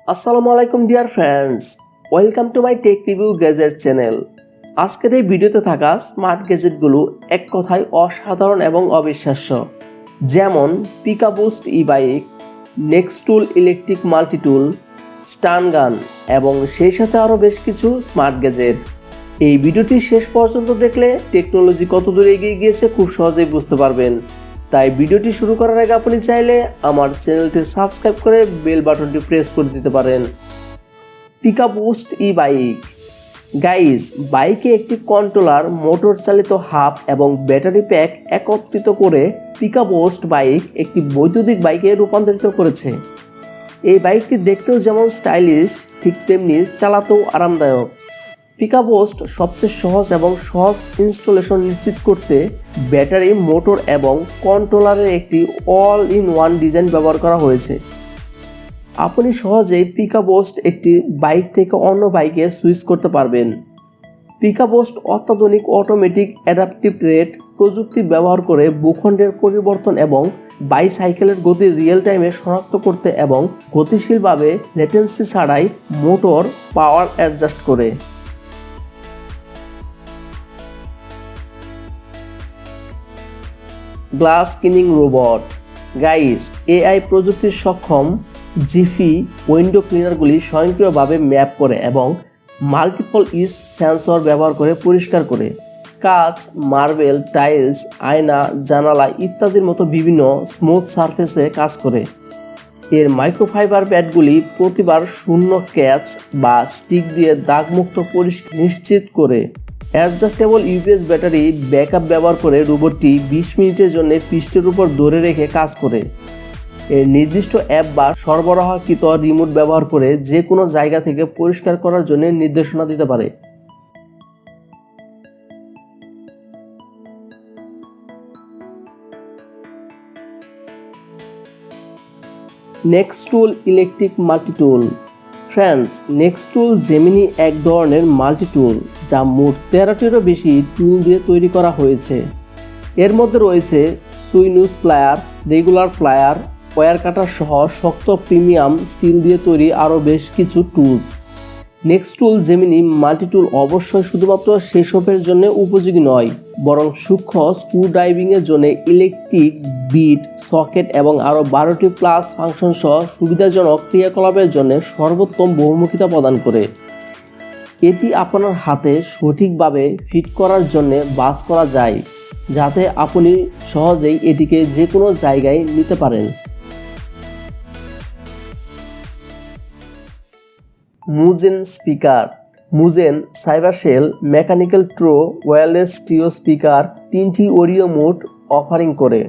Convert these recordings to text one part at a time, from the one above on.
আসসালামু আলাইকুম dear friends, welcome to my take review gadget channel. আজকের এই ভিডিওতে থাকা স্মার্ট গ্যাজেটগুলো এক কথায় অসাধারণ এবং অবিশ্বাস্য। যেমন PikaBoost E-Bike, NexTool ইলেকট্রিক মাল্টিটুল, স্টান গান এবং সেই সাথে আরও বেশ কিছু স্মার্ট গ্যাজেট। এই ভিডিওটি শেষ পর্যন্ত দেখলে টেকনোলজি কত দূর এগিয়ে গিয়েছে খুব সহজেই বুঝতে পারবেন। তাই ভিডিওটি শুরু করার আগে আপনি চাইলে আমার চ্যানেলটি সাবস্ক্রাইব করে বেল বাটনটি প্রেস করে দিতে পারেন। PikaBoost E-Bike গাইস, বাইকে একটি কন্ট্রোলার, মোটর চালিত হাব এবং ব্যাটারি প্যাক একত্রিত করে PikaBoost বাইক একটি বৈদ্যুতিক বাইকে রূপান্তরিত করেছে। এই বাইকটি দেখতেও যেমন স্টাইলিশ, ঠিক তেমনি চালাতেও আরামদায়ক। PikaBoost সবচেয়ে সহজ এবং সহজ ইনস্টলেশন নিশ্চিত করতে ব্যাটারি, মোটর এবং কন্ট্রোলারের একটি অল ইন ওয়ান ডিজাইন ব্যবহার করা হয়েছে। আপনি সহজেই PikaBoost একটি বাইক থেকে অন্য বাইকে সুইচ করতে পারবেন। PikaBoost অত্যাধুনিক অটোমেটিক অ্যাডাপটিভ রেট প্রযুক্তি ব্যবহার করে ভূখণ্ডের পরিবর্তন এবং বাইসাইকেলের গতি রিয়েল টাইমে শনাক্ত করতে এবং গতিশীলভাবে লেটেন্সি ছাড়াই মোটর পাওয়ার অ্যাডজাস্ট করে। Glass cleaning robot guys, AI প্রযুক্তির সক্ষম জিফি উইন্ডো ক্লিনারগুলি স্বয়ংক্রিয়ভাবে ম্যাপ করে এবং মাল্টিপল ইস সেন্সর ব্যবহার করে পরিষ্কার করে। কাঁচ, মার্বেল, টাইলস, আয়না, জানালা ইত্যাদির মতো বিভিন্ন স্মুথ সারফেসে কাজ করে। এর মাইক্রোফাইবার প্যাডগুলি প্রতিবার শূন্য ক্যাচ বা স্টিক দিয়ে দাগমুক্ত পরিষ্কার নিশ্চিত করে। অ্যাডজাস্টেবল ইউপিএস ব্যাটারি ব্যাকআপ ব্যবহার করে রোবটটি 20 মিনিটের জন্য পৃষ্ঠের উপর ধরে রেখে কাজ করে। এর নির্দিষ্ট অ্যাপ বা সরবরাহকৃত রিমোট ব্যবহার করে যে কোনো জায়গা থেকে পরিষ্কার করার জন্য নির্দেশনা দিতে পারে। NexTool electric multitool friends, NexTool Gemini এক ধরনের মাল্টিটুল যা মোট 13টিরও বেশি টুল দিয়ে তৈরি করা হয়েছে। এর মধ্যে রয়েছে সুইনুস প্লায়ার, রেগুলার প্লায়ার, ওয়্যার কাটার সহ শক্ত প্রিমিয়াম স্টিল দিয়ে তৈরি আরও বেশ কিছু টুলস। NexTool জেমিনি মাল্টিটুল অবশ্যই শুধুমাত্র সেসবের জন্য উপযোগী নয়, বরং সূক্ষ্ম স্ক্রু ড্রাইভিংয়ের জন্য ইলেকট্রিক বিট, সকেট এবং আরও 12টি প্লাস ফাংশন সহ সুবিধাজনক ক্রিয়াকলাপের জন্য সর্বোত্তম বহুমুখিতা প্রদান করে। এটি আপনার হাতে সঠিকভাবে ফিট করার জন্য বাস করা যায়, যাতে আপনি সহজেই এটিকে যে কোনো জায়গায় নিতে পারেন। MUZEN speaker MUZEN সাইবারশেল mechanical ট্রো wireless stereo speaker 3টি অডিও মোড অফারিং করে।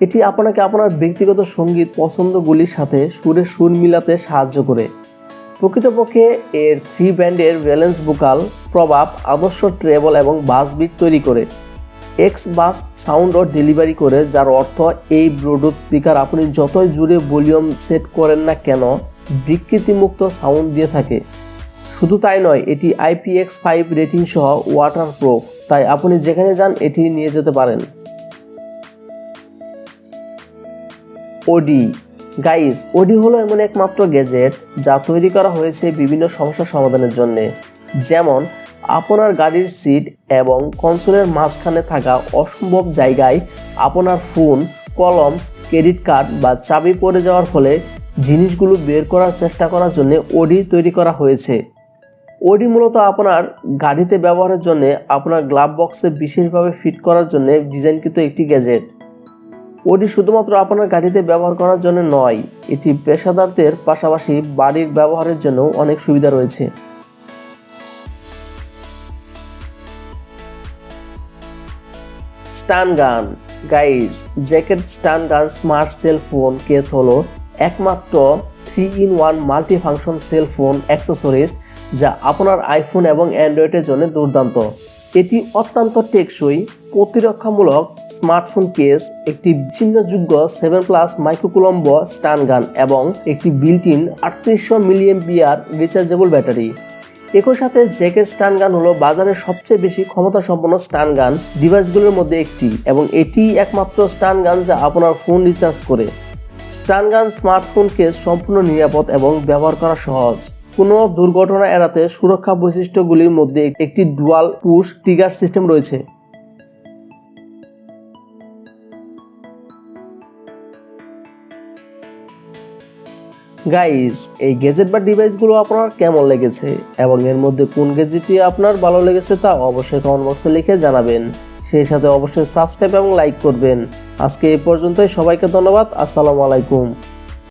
এটি আপনাকে আপনার ব্যক্তিগত সঙ্গীত পছন্দগুলির সাথে সুরে সুর মিলাতে সাহায্য করে। প্রকৃতপক্ষে এর 3 ব্যান্ডের ব্যালেন্স ভোকাল প্রভাব আদর্শ ট্রেবল এবং বাস বিট তৈরি করে। এক্স বাস সাউন্ডও ডেলিভারি করে, যার অর্থ এই ব্লুটুথ স্পিকার আপনি যতই জোরে ভলিউম সেট করেন না কেন বিকৃতিমুক্ত সাউন্ড দিয়ে থাকে। শুধু তাই নয়, এটি IPX5 রেটিং সহ ওয়াটারপ্রুফ, তাই আপনি যেখানে যান এটি নিয়ে যেতে পারেন। ODii গাইস, ODii হলো এমন একমাত্র গ্যাজেট যা তৈরি করা হয়েছে বিভিন্ন সমস্যা সমাধানের জন্য। যেমন আপনার গাড়ির সিট এবং কনসোলের মাঝখানে থাকা অসম্ভব জায়গায় আপনার ফোন, কলম, ক্রেডিট কার্ড বা চাবি পড়ে যাওয়ার ফলে জিনিসগুলো বের করার চেষ্টা করার জন্য ODii তৈরি করা হয়েছে। ODii মূলত আপনার গাড়িতে ব্যবহারের জন্য আপনার গ্লাভ বক্সে বিশেষভাবে ফিট করার জন্য ডিজাইনকৃত একটি গ্যাজেট। ODii শুধুমাত্র আপনার গাড়িতে ব্যবহার করার জন্য নয়, এটি পেশাদারদের পাশাপাশি বাড়ির ব্যবহারের জন্য অনেক সুবিধা রয়েছে। স্টান গান গাইস, জ্যাকেট স্টান গান স্মার্ট সেল ফোন কেস হলো একমাত্র 3-in-1 multi function cell phone accessories যা আপনার আইফোন এবং অ্যান্ড্রয়েডের জন্য দুর্দান্ত। এটি অত্যন্ত টেকসই, প্রতিরক্ষামূলক স্মার্টফোন কেস, একটি চিহ্নযোগ্য 7+ মাইক্রোকুলম্ব স্টান গান এবং একটি built in 3800 mAh rechargeable battery. একই সাথে জ্যাকেট স্টান গান হলো বাজারের সবচেয়ে বেশি ক্ষমতা সম্পন্ন স্টান গান ডিভাইসগুলোর মধ্যে একটি এবং এটি একমাত্র স্টান গান যা আপনার ফোন রিচার্জ করে। স্টানগান স্মার্টফোন কেস সম্পূর্ণ নিরাপদ এবং ব্যবহার করা সহজ। কোনো দুর্ঘটনা এড়াতে সুরক্ষা বৈশিষ্ট্যগুলির মধ্যে একটি ডুয়াল পুশ ট্রিগার সিস্টেম রয়েছে। গাইস, এই গ্যাজেট বা ডিভাইসগুলো আপনার কেমন লেগেছে এবং এর মধ্যে কোন গ্যাজেটটি আপনার ভালো লেগেছে তা অবশ্যই কমেন্ট বক্সে লিখে জানাবেন। সেই সাথে অবশ্যই সাবস্ক্রাইব এবং লাইক করবেন। আজকে এই পর্যন্তই, সবাইকে ধন্যবাদ। আসসালামু আলাইকুম।